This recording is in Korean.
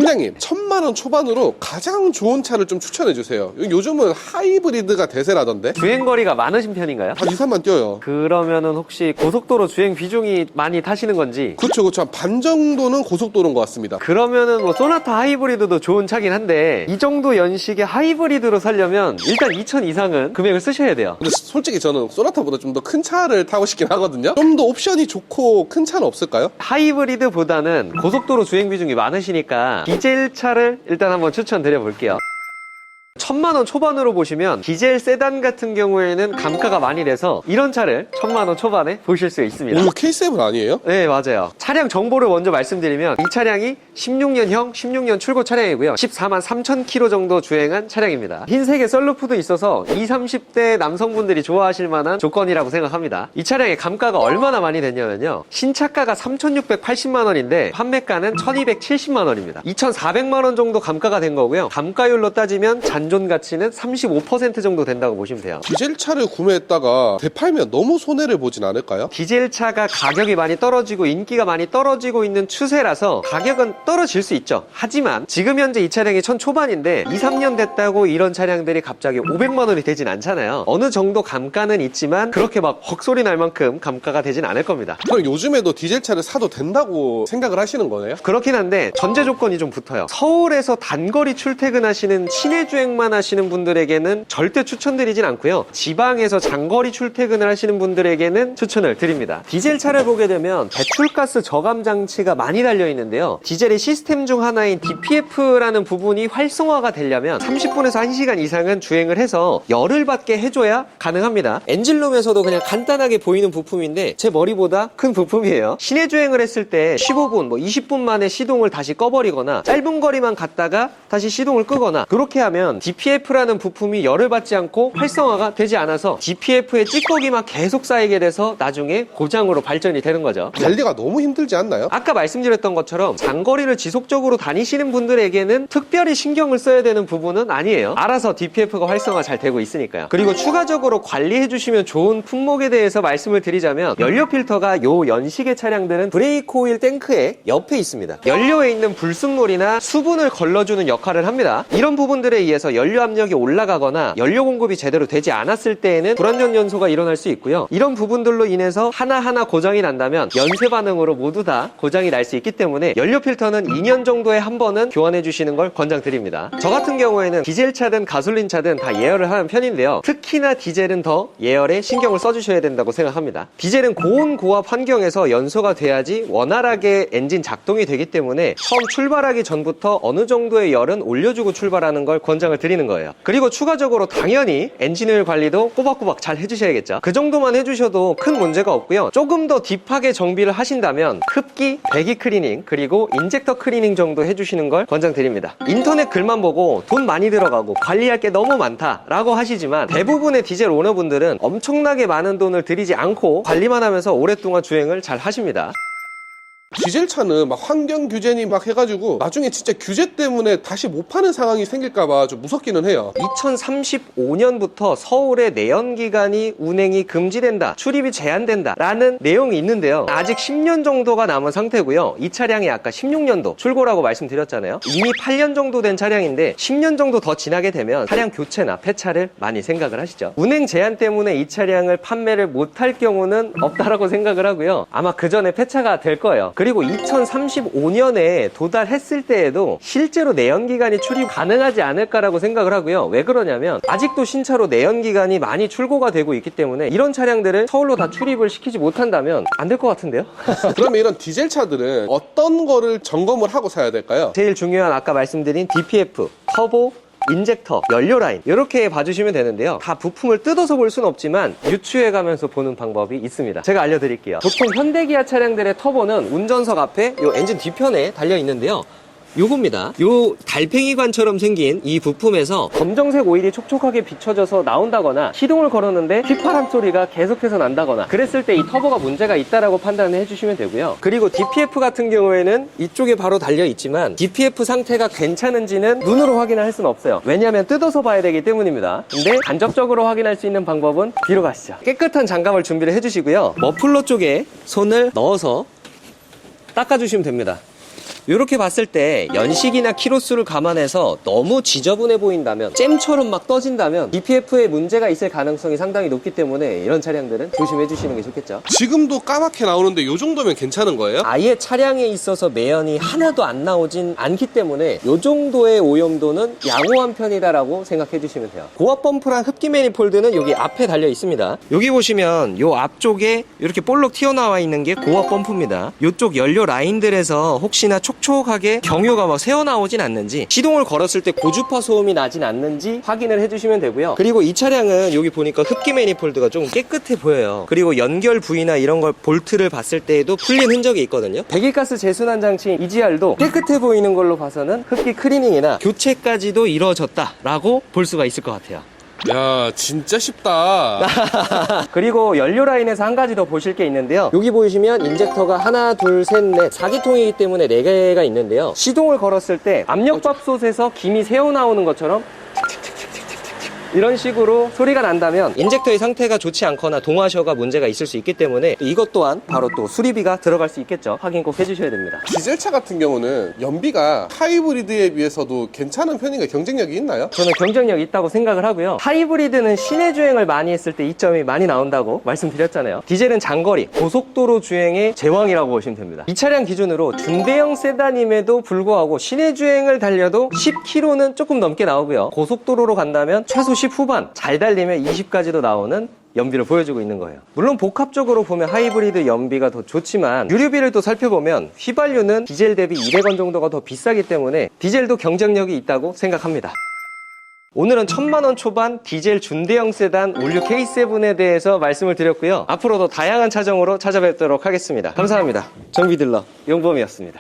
팀장님, 1000만 원 초반으로 가장 좋은 차를 좀 추천해 주세요. 요즘은 하이브리드가 대세라던데. 주행거리가 많으신 편인가요? 한 2, 3만 뛰어요. 그러면은 혹시 고속도로 주행 비중이 많이 타시는 건지? 그렇죠. 한 반 정도는 고속도로인 것 같습니다. 그러면은 뭐 소나타 하이브리드도 좋은 차긴 한데 이 정도 연식의 하이브리드로 살려면 일단 2천 이상은 금액을 쓰셔야 돼요. 근데 솔직히 저는 소나타보다 좀 더 큰 차를 타고 싶긴 하거든요. 좀 더 옵션이 좋고 큰 차는 없을까요? 하이브리드보다는 고속도로 주행 비중이 많으시니까 디젤 차를 일단 한번 추천드려 볼게요. 1000만 원 초반으로 보시면 디젤 세단 같은 경우에는 감가가 많이 돼서 이런 차를 1000만 원 초반에 보실 수 있습니다. 이거 K7 아니에요? 네, 맞아요. 차량 정보를 먼저 말씀드리면 이 차량이 16년형 16년 출고 차량이고요. 14만 3천 킬로 정도 주행한 차량입니다. 흰색의 썰루프도 있어서 20, 30대 남성분들이 좋아하실 만한 조건이라고 생각합니다. 이 차량의 감가가 얼마나 많이 됐냐면요. 신차가가 3,680만 원인데 판매가는 1,270만 원입니다. 2,400만 원 정도 감가가 된 거고요. 감가율로 따지면 잔존 가치는 35% 정도 된다고 보시면 돼요. 디젤 차를 구매했다가 되팔면 너무 손해를 보진 않을까요? 디젤 차가 가격이 많이 떨어지고 인기가 많이 떨어지고 있는 추세라서 가격은 떨어질 수 있죠. 하지만 지금 현재 이 차량이 1000 초반인데 2, 3년 됐다고 이런 차량들이 갑자기 500만 원이 되진 않잖아요. 어느 정도 감가는 있지만 그렇게 막 헉소리 날 만큼 감가가 되진 않을 겁니다. 그럼 요즘에도 디젤 차를 사도 된다고 생각을 하시는 거네요? 그렇긴 한데 전제 조건이 좀 붙어요. 서울에서 단거리 출퇴근하시는 시내 주행만 하시는 분들에게는 절대 추천드리진 않고요. 지방에서 장거리 출퇴근을 하시는 분들에게는 추천을 드립니다. 디젤 차를 보게 되면 배출가스 저감 장치가 많이 달려 있는데요. 디젤의 시스템 중 하나인 DPF라는 부분이 활성화가 되려면 30분에서 1시간 이상은 주행을 해서 열을 받게 해줘야 가능합니다. 엔진룸에서도 그냥 간단하게 보이는 부품인데 제 머리보다 큰 부품이에요. 시내 주행을 했을 때 15분, 20분 만에 시동을 다시 꺼버리거나 짧은 거리만 갔다가 다시 시동을 끄거나 그렇게 하면 DPF라는 부품이 열을 받지 않고 활성화가 되지 않아서 DPF의 찌꺼기만 계속 쌓이게 돼서 나중에 고장으로 발전이 되는 거죠. 관리가 너무 힘들지 않나요? 아까 말씀드렸던 것처럼 장거리를 지속적으로 다니시는 분들에게는 특별히 신경을 써야 되는 부분은 아니에요. 알아서 DPF가 활성화 잘 되고 있으니까요. 그리고 추가적으로 관리해 주시면 좋은 품목에 대해서 말씀을 드리자면 연료 필터가 요 연식의 차량들은 브레이크 오일 탱크의 옆에 있습니다. 연료에 있는 불순물이나 수분을 걸러주는 역할을 합니다. 이런 부분들에 의해서 연료 압력이 올라가거나 연료 공급이 제대로 되지 않았을 때에는 불안전 연소가 일어날 수 있고요. 이런 부분들로 인해서 하나하나 고장이 난다면 연쇄 반응으로 모두 다 고장이 날 수 있기 때문에 연료 필터는 2년 정도에 한 번은 교환해 주시는 걸 권장드립니다. 저 같은 경우에는 디젤 차든 가솔린 차든 다 예열을 하는 편인데요. 특히나 디젤은 더 예열에 신경을 써주셔야 된다고 생각합니다. 디젤은 고온 고압 환경에서 연소가 돼야지 원활하게 엔진 작동이 되기 때문에 처음 출발하기 전부터 어느 정도의 열은 올려주고 출발하는 걸 권장을 드리는 거예요. 그리고 추가적으로 당연히 엔진오일 관리도 꼬박꼬박 잘 해주셔야겠죠. 그 정도만 해주셔도 큰 문제가 없고요. 조금 더 딥하게 정비를 하신다면 흡기, 배기 클리닝, 그리고 인젝터 클리닝 정도 해주시는 걸 권장드립니다. 인터넷 글만 보고 돈 많이 들어가고 관리할 게 너무 많다 라고 하시지만 대부분의 디젤 오너분들은 엄청나게 많은 돈을 들이지 않고 관리만 하면서 오랫동안 주행을 잘 하십니다. 디젤 차는 막 환경 규제니 막 해가지고 나중에 진짜 규제 때문에 다시 못 파는 상황이 생길까봐 좀 무섭기는 해요. 2035년부터 서울의 내연기관이 운행이 금지된다, 출입이 제한된다 라는 내용이 있는데요. 아직 10년 정도가 남은 상태고요. 이 차량이 아까 16년도 출고라고 말씀드렸잖아요. 이미 8년 정도 된 차량인데 10년 정도 더 지나게 되면 차량 교체나 폐차를 많이 생각을 하시죠. 운행 제한 때문에 이 차량을 판매를 못할 경우는 없다라고 생각을 하고요. 아마 그 전에 폐차가 될 거예요. 그리고 2035년에 도달했을 때에도 실제로 내연기관이 출입 가능하지 않을까라고 생각을 하고요. 왜 그러냐면 아직도 신차로 내연기관이 많이 출고가 되고 있기 때문에 이런 차량들을 서울로 다 출입을 시키지 못한다면 안 될 것 같은데요? 그러면 이런 디젤 차들은 어떤 거를 점검을 하고 사야 될까요? 제일 중요한 아까 말씀드린 DPF, 터보, 인젝터, 연료 라인 이렇게 봐주시면 되는데요. 다 부품을 뜯어서 볼 수는 없지만 유추해 가면서 보는 방법이 있습니다. 제가 알려드릴게요. 보통 현대기아 차량들의 터보는 운전석 앞에 이 엔진 뒤편에 달려 있는데요. 요겁니다. 요 달팽이관처럼 생긴 이 부품에서 검정색 오일이 촉촉하게 비춰져서 나온다거나 시동을 걸었는데 휘파람 소리가 계속해서 난다거나 그랬을 때 이 터보가 문제가 있다라고 판단을 해주시면 되고요. 그리고 DPF 같은 경우에는 이쪽에 바로 달려 있지만 DPF 상태가 괜찮은지는 눈으로 확인할 수는 없어요. 왜냐하면 뜯어서 봐야 되기 때문입니다. 근데 간접적으로 확인할 수 있는 방법은 뒤로 가시죠. 깨끗한 장갑을 준비를 해주시고요. 머플러 쪽에 손을 넣어서 닦아주시면 됩니다. 이렇게 봤을 때 연식이나 키로수를 감안해서 너무 지저분해 보인다면, 잼처럼 막 떠진다면 DPF에 문제가 있을 가능성이 상당히 높기 때문에 이런 차량들은 조심해 주시는 게 좋겠죠. 지금도 까맣게 나오는데 이 정도면 괜찮은 거예요? 아예 차량에 있어서 매연이 하나도 안 나오진 않기 때문에 이 정도의 오염도는 양호한 편이다라고 생각해 주시면 돼요. 고압 펌프랑 흡기 매니폴드는 여기 앞에 달려 있습니다. 여기 보시면 이 앞쪽에 이렇게 볼록 튀어나와 있는 게 고압 펌프입니다. 이쪽 연료 라인들에서 혹시나 촉촉하게 경유가 막 새어나오진 않는지, 시동을 걸었을 때 고주파 소음이 나진 않는지 확인을 해주시면 되고요. 그리고 이 차량은 여기 보니까 흡기 매니폴드가 조금 깨끗해 보여요. 그리고 연결 부위나 이런 걸 볼트를 봤을 때에도 풀린 흔적이 있거든요. 배기가스 재순환 장치인 EGR도 깨끗해 보이는 걸로 봐서는 흡기 클리닝이나 교체까지도 이루어졌다라고 볼 수가 있을 것 같아요. 야, 진짜 쉽다. 그리고 연료 라인에서 한 가지 더 보실 게 있는데요. 여기 보시면 인젝터가 하나, 둘, 셋, 넷, 4기통이기 때문에 4개가 있는데요. 시동을 걸었을 때 압력밥솥에서 김이 새어나오는 것처럼 이런 식으로 소리가 난다면 인젝터의 상태가 좋지 않거나 동화셔가 문제가 있을 수 있기 때문에 이것 또한 바로 또 수리비가 들어갈 수 있겠죠. 확인 꼭 해주셔야 됩니다. 디젤차 같은 경우는 연비가 하이브리드에 비해서도 괜찮은 편인가, 경쟁력이 있나요? 저는 경쟁력이 있다고 생각을 하고요. 하이브리드는 시내 주행을 많이 했을 때 이점이 많이 나온다고 말씀드렸잖아요. 디젤은 장거리, 고속도로 주행의 제왕이라고 보시면 됩니다. 이 차량 기준으로 중대형 세단임에도 불구하고 시내 주행을 달려도 10km는 조금 넘게 나오고요. 고속도로로 간다면 최소 10 후반, 잘 달리면 20까지도 나오는 연비를 보여주고 있는 거예요. 물론 복합적으로 보면 하이브리드 연비가 더 좋지만 유류비를 또 살펴보면 휘발유는 디젤 대비 200원 정도가 더 비싸기 때문에 디젤도 경쟁력이 있다고 생각합니다. 오늘은 1000만원 초반 디젤 중대형 세단 올류 K7에 대해서 말씀을 드렸고요. 앞으로도 다양한 차종으로 찾아뵙도록 하겠습니다. 감사합니다. 정비딜러 용범이었습니다.